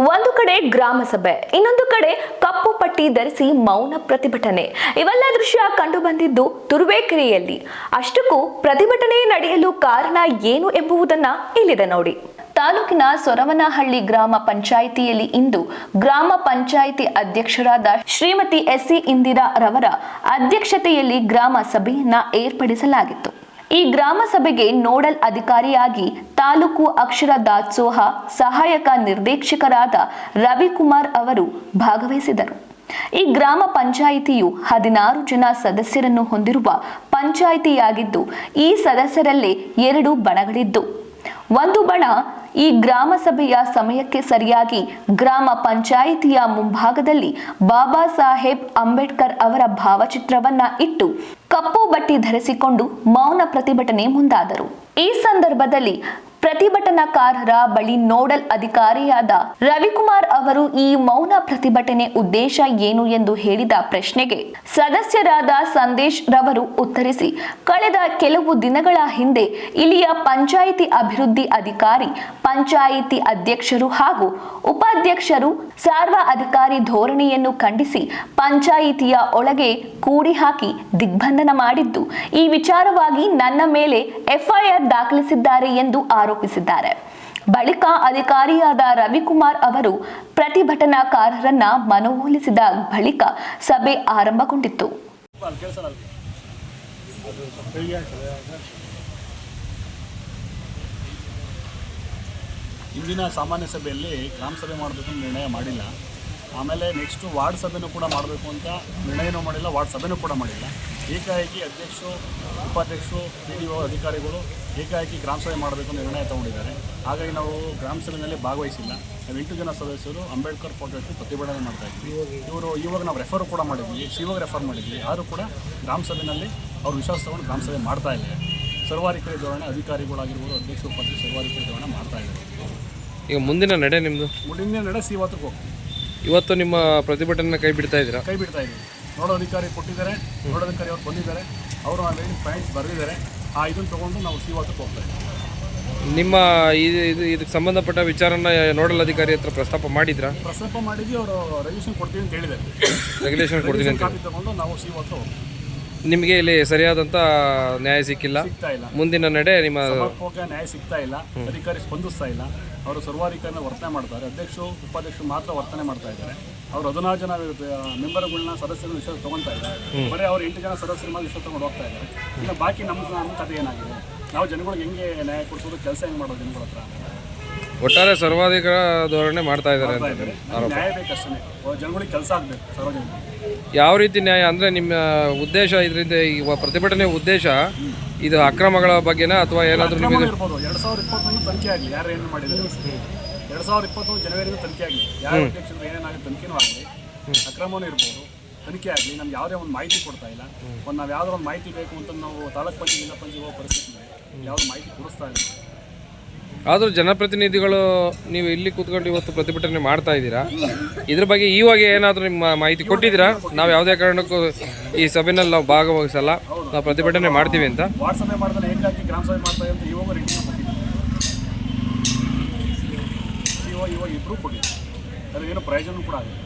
ಒಂದು ಕಡೆ ಗ್ರಾಮ ಸಭೆ, ಇನ್ನೊಂದು ಕಡೆ ಕಪ್ಪು ಪಟ್ಟಿ ಧರಿಸಿ ಮೌನ ಪ್ರತಿಭಟನೆ. ಇವೆಲ್ಲ ದೃಶ್ಯ ಕಂಡು ಬಂದಿದ್ದು ತುರುವೇಕೆರೆಯಲ್ಲಿ. ಅಷ್ಟಕ್ಕೂ ಪ್ರತಿಭಟನೆ ನಡೆಯಲು ಕಾರಣ ಏನು ಎಂಬುದನ್ನ ಇಲ್ಲಿದೆ ನೋಡಿ. ತಾಲೂಕಿನ ಸೊರವನಹಳ್ಳಿ ಗ್ರಾಮ ಪಂಚಾಯಿತಿಯಲ್ಲಿ ಇಂದು ಗ್ರಾಮ ಪಂಚಾಯಿತಿ ಅಧ್ಯಕ್ಷರಾದ ಶ್ರೀಮತಿ ಎಸ್ಸಿ ಇಂದಿರಾ ರವರ ಅಧ್ಯಕ್ಷತೆಯಲ್ಲಿ ಗ್ರಾಮ ಸಭೆಯನ್ನ ಏರ್ಪಡಿಸಲಾಗಿತ್ತು. ಈ ಗ್ರಾಮ ಸಭೆಗೆ ನೋಡಲ್ ಅಧಿಕಾರಿಯಾಗಿ ತಾಲೂಕು ಅಕ್ಷರ ದಾಸೋಹ ಸಹಾಯಕ ನಿರ್ದೇಶಕರಾದ ರವಿಕುಮಾರ್ ಅವರು ಭಾಗವಹಿಸಿದರು. ಈ ಗ್ರಾಮ ಪಂಚಾಯಿತಿಯು 16 ಜನ ಸದಸ್ಯರನ್ನು ಹೊಂದಿರುವ ಪಂಚಾಯಿತಿಯಾಗಿದ್ದು, ಈ ಸದಸ್ಯರಲ್ಲೇ 2 ಬಣಗಳಿದ್ದು, ಒಂದು ಬಣ ಈ ಗ್ರಾಮ ಸಭೆಯ ಸಮಯಕ್ಕೆ ಸರಿಯಾಗಿ ಗ್ರಾಮ ಪಂಚಾಯಿತಿಯ ಮುಂಭಾಗದಲ್ಲಿ ಬಾಬಾ ಸಾಹೇಬ್ ಅಂಬೇಡ್ಕರ್ ಅವರ ಭಾವಚಿತ್ರವನ್ನ ಇಟ್ಟು ಕಪ್ಪು ಬಟ್ಟೆ ಧರಿಸಿಕೊಂಡು ಮೌನ ಪ್ರತಿಭಟನೆ ಮುಂದಾದರು. ಈ ಸಂದರ್ಭದಲ್ಲಿ ಪ್ರತಿಭಟನಾಕಾರರ ಬಳಿ ನೋಡಲ್ ಅಧಿಕಾರಿಯಾದ ರವಿಕುಮಾರ್ ಅವರು ಈ ಮೌನ ಪ್ರತಿಭಟನೆ ಉದ್ದೇಶ ಏನು ಎಂದು ಹೇಳಿದ ಪ್ರಶ್ನೆಗೆ ಸದಸ್ಯರಾದ ಸಂದೇಶ್ ರವರು ಉತ್ತರಿಸಿ, ಕಳೆದ ಕೆಲವು ದಿನಗಳ ಹಿಂದೆ ಇಲ್ಲಿಯ ಪಂಚಾಯಿತಿ ಅಭಿವೃದ್ಧಿ ಅಧಿಕಾರಿ, ಪಂಚಾಯಿತಿ ಅಧ್ಯಕ್ಷರು ಹಾಗೂ ಉಪಾಧ್ಯಕ್ಷರು ಸಾರ್ವ ಅಧಿಕಾರಿ ಧೋರಣೆಯನ್ನು ಖಂಡಿಸಿ ಪಂಚಾಯಿತಿಯ ಒಳಗೆ ಕೂಡಿ ಹಾಕಿ ದಿಗ್ಬಂಧನ ಮಾಡಿದ್ದು, ಈ ವಿಚಾರವಾಗಿ ನನ್ನ ಮೇಲೆ ಎಫ್ಐಆರ್ ದಾಖಲಿಸಿದ್ದಾರೆ ಎಂದು ಆರೋಪಿಸಿದ್ದಾರೆ. ಬಳಿಕ ಅಧಿಕಾರಿಯಾದ ರವಿಕುಮಾರ್ ಅವರು ಪ್ರತಿಭಟನಾಕಾರರನ್ನ ಮನವೊಲಿಸಿದ ಬಳಿಕ ಸಭೆ ಆರಂಭಗೊಂಡಿತ್ತು. ಇಂದಿನ ಸಾಮಾನ್ಯ ಸಭೆಯಲ್ಲಿ ಗ್ರಾಮ ಸಭೆ ಮಾಡಬೇಕು ಅಂತ ನಿರ್ಣಯ ಮಾಡಿಲ್ಲ. ಆಮೇಲೆ ನೆಕ್ಸ್ಟು ವಾರ್ಡ್ ಸಭೆನೂ ಕೂಡ ಮಾಡಬೇಕು ಅಂತ ನಿರ್ಣಯನೂ ಮಾಡಿಲ್ಲ, ವಾರ್ಡ್ ಸಭೆನೂ ಕೂಡ ಮಾಡಿಲ್ಲ. ಏಕಾಏಕಿ ಅಧ್ಯಕ್ಷರು, ಉಪಾಧ್ಯಕ್ಷರು, PDO ಅಧಿಕಾರಿಗಳು ಏಕಾಏಕಿ ಗ್ರಾಮ ಸಭೆ ಮಾಡಬೇಕು ಅಂತ ನಿರ್ಣಯ ತಗೊಂಡಿದ್ದಾರೆ. ಹಾಗಾಗಿ ನಾವು ಗ್ರಾಮ ಸಭೆಯಲ್ಲಿ ಭಾಗವಹಿಸಿಲ್ಲ. ನಾವು 8 ಜನ ಸದಸ್ಯರು ಅಂಬೇಡ್ಕರ್ ಫೋಟೋ ಇಟ್ಟು ಪ್ರತಿಭಟನೆ ಮಾಡ್ತಾಯಿದ್ವಿ. ಇವಾಗ ನಾವು ರೆಫರ್ ಕೂಡ ಮಾಡಿದ್ವಿ, ಸಿಒಗೆ ರೆಫರ್ ಮಾಡಿದ್ವಿ. ಆದರೂ ಕೂಡ ಗ್ರಾಮ ಸಭೆಯಲ್ಲಿ ಅವ್ರು ವಿಶ್ವಾಸ ತಗೊಂಡು ಗ್ರಾಮ ಸಭೆ ಮಾಡ್ತಾ ಇದ್ದಾರೆ. ಸರ್ವಾಧಿಕಾರಿ ಧೋರಣೆ ಅಧಿಕಾರಿಗಳಾಗಿರ್ಬೋದು, ಅಧ್ಯಕ್ಷ ಉಪಾಧ್ಯಕ್ಷ ಸರ್ವಾಧಿಕಾರಿ ಧೋರಣೆ ಮಾಡ್ತಾ ಇದ್ದಾರೆ. ಈಗ ಮುಂದಿನ ನಡೆ ನಿಮ್ಮದು? ಮುಂದಿನ ನಡೆ ಇವತ್ತಿಗೆ ಹೋಗ್ತೀವಿ. ಇವತ್ತು ನಿಮ್ಮ ಪ್ರತಿಭಟನೆ ಕೈ ಬಿಡ್ತಾ ಇದ್ದೀರಾ? ಕೈ ಬಿಡ್ತಾ ಇದ್ದೀವಿ. ನೋಡೋಧಿಕಾರಿ ಕೊಟ್ಟಿದ್ದಾರೆ, ನೋಡೋಧಿಕಾರಿ ಅವ್ರು ಬಂದಿದ್ದಾರೆ, ಅವರು ನಾವೇನು ಪಾಯಿಂಟ್ಸ್ ಬರೆದಿದ್ದಾರೆ, ಇದನ್ನು ತೊಗೊಂಡು ನಾವು ಇವತ್ತಿಗೆ ಹೋಗ್ತಾ ಇದ್ದೀವಿ. ನಿಮ್ಮ ಇದಕ್ಕೆ ಸಂಬಂಧಪಟ್ಟ ವಿಚಾರನ ನೋಡಲ್ ಅಧಿಕಾರಿ ಹತ್ರ ಪ್ರಸ್ತಾಪ ಮಾಡಿದ್ರಾ? ಪ್ರಸ್ತಾಪ ಮಾಡಿದ್ವಿ. ಅವರು ರೆಗ್ಯುಲೇಷನ್ ಕೊಡ್ತೀವಿ ಅಂತ ಹೇಳಿದ್ದಾರೆ. ರೆಗ್ಯುಲೇಷನ್ ಕೊಡ್ತೀನಿ ಅಂತ ಕಾಪಿ ತೊಗೊಂಡು ನಾವು ಇವತ್ತು ಹೋಗ್ತೀವಿ. ನಿಮಗೆ ಇಲ್ಲಿ ಸರಿಯಾದಂಥ ನ್ಯಾಯ ಸಿಕ್ಕಿಲ್ಲ? ಸಿಗ್ತಾ ಇಲ್ಲ. ಮುಂದಿನ ನಡೆ ನಿಮ್ಮ ನ್ಯಾಯ ಸಿಗ್ತಾ ಇಲ್ಲ. ಅಧಿಕಾರಿ ಸ್ಪಂದಿಸ್ತಾ ಇಲ್ಲ. ಅವರು ಸರ್ವಾಧಿಕಾರಿನ ವರ್ತನೆ ಮಾಡ್ತಾರೆ. ಅಧ್ಯಕ್ಷರು, ಉಪಾಧ್ಯಕ್ಷರು ಮಾತ್ರ ವರ್ತನೆ ಮಾಡ್ತಾ ಇದ್ದಾರೆ. ಅವರು 16 ಜನ ಮೆಂಬರ್ಗಳನ್ನ ಸದಸ್ಯರನ್ನ ವಿಶ್ವಾಸ ತೊಗೊಳ್ತಾ ಇದ್ದಾರೆ. ಬರೀ ಅವ್ರು 8 ಜನ ಸದಸ್ಯರ ಮೇಲೆ ವಿಶ್ವಾಸ ತೊಗೊಂಡು ಹೋಗ್ತಾ ಇದ್ದಾರೆ. ಇನ್ನು ಬಾಕಿ ನಮ್ಮ ಕಥೆ ಏನಾಗಿದೆ? ನಾವು ಜನಗಳಿಗೆ ಹೆಂಗೆ ನ್ಯಾಯ ಕೊಡಿಸೋದು, ಕೆಲಸ ಹೆಂಗೆ ಮಾಡೋದು ಜನಗಳ ಹತ್ರ? ಒಟ್ಟಾರೆ ಸರ್ವಾಧಿಕಾರ ಧೋರಣೆ ಮಾಡ್ತಾ ಇದ್ದಾರೆ. ನ್ಯಾಯ ಬೇಕಷ್ಟೇ, ಜನಗಳಿಗೆ ಕೆಲಸ ಆಗಬೇಕು. ಸಾರ್ವಜನಿಕ ಯಾವ ರೀತಿ ನ್ಯಾಯ ಅಂದರೆ ನಿಮ್ಮ ಉದ್ದೇಶ, ಇದರಿಂದ ಈಗ ಪ್ರತಿಭಟನೆ ಉದ್ದೇಶ ಇದು ಅಕ್ರಮಗಳ ಬಗ್ಗೆನಾ ಅಥವಾ ಏನಾದರೂ ನಿಮಗೆ ಇರ್ಬೋದು? 2021 ತನಿಖೆ ಆಗಲಿ, ಯಾರು ಏನು ಮಾಡಿದ್ದಾರೆ. 2021 ಜನವರಿಯಿಂದ ತನಿಖೆ ಆಗಲಿ, ಯಾರು ಅಧ್ಯಕ್ಷರು ಏನೇನಾಗುತ್ತೆ ತನಿಖೆನೂ ಆಗಲಿ, ಅಕ್ರಮವೂ ಇರ್ಬೋದು, ತನಿಖೆ ಆಗಲಿ. ನಮ್ಗೆ ಯಾವುದೇ ಒಂದು ಮಾಹಿತಿ ಕೊಡ್ತಾ ಇಲ್ಲ. ನಾವು ಯಾವುದೋ ಒಂದು ಮಾಹಿತಿ ಬೇಕು ಅಂತ ನಾವು ತಾಲೂಕು ಪಂಚಾಯತ್, ಜಿಲ್ಲಾ ಪಂಚಾಯತ್ ಹೋಗೋ ಪರಿಸ್ಥಿತಿ ಯಾವುದೋ ಮಾಹಿತಿ ಕೊಡಿಸ್ತಾ ಇಲ್ಲ. ಆದರೂ ಜನಪ್ರತಿನಿಧಿಗಳು ನೀವು ಇಲ್ಲಿ ಕೂತ್ಕೊಂಡು ಇವತ್ತು ಪ್ರತಿಭಟನೆ ಮಾಡ್ತಾ ಇದ್ದೀರಾ, ಇದ್ರ ಬಗ್ಗೆ ಇವಾಗ ಏನಾದರೂ ನಿಮ್ಮ ಮಾಹಿತಿ ಕೊಟ್ಟಿದ್ದೀರಾ? ನಾವು ಯಾವುದೇ ಕಾರಣಕ್ಕೂ ಈ ಸಭೆಯಲ್ಲಿ ನಾವು ಭಾಗವಹಿಸಲ್ಲ, ನಾವು ಪ್ರತಿಭಟನೆ ಮಾಡ್ತೀವಿ ಅಂತ. ವಾರ್ಡ್ ಸಭೆ ಮಾಡಿದ್ರೆ ಏಕಾಗಿ ಗ್ರಾಮ ಸಭೆ ಮಾಡ್ತಾ ಅಂತ ಇವಾಗ ರಿಟರ್ನ್ ಕೊಟ್ಟಿದ್ದೀವಿ. ಇವಾಗ ಇಬ್ಬರು ಕೊಟ್ಟಿದ್ದೀವಿ. ಅದ್ರೇನು ಪ್ರಯೋಜನ ಕೂಡ ಆಗಿದೆ.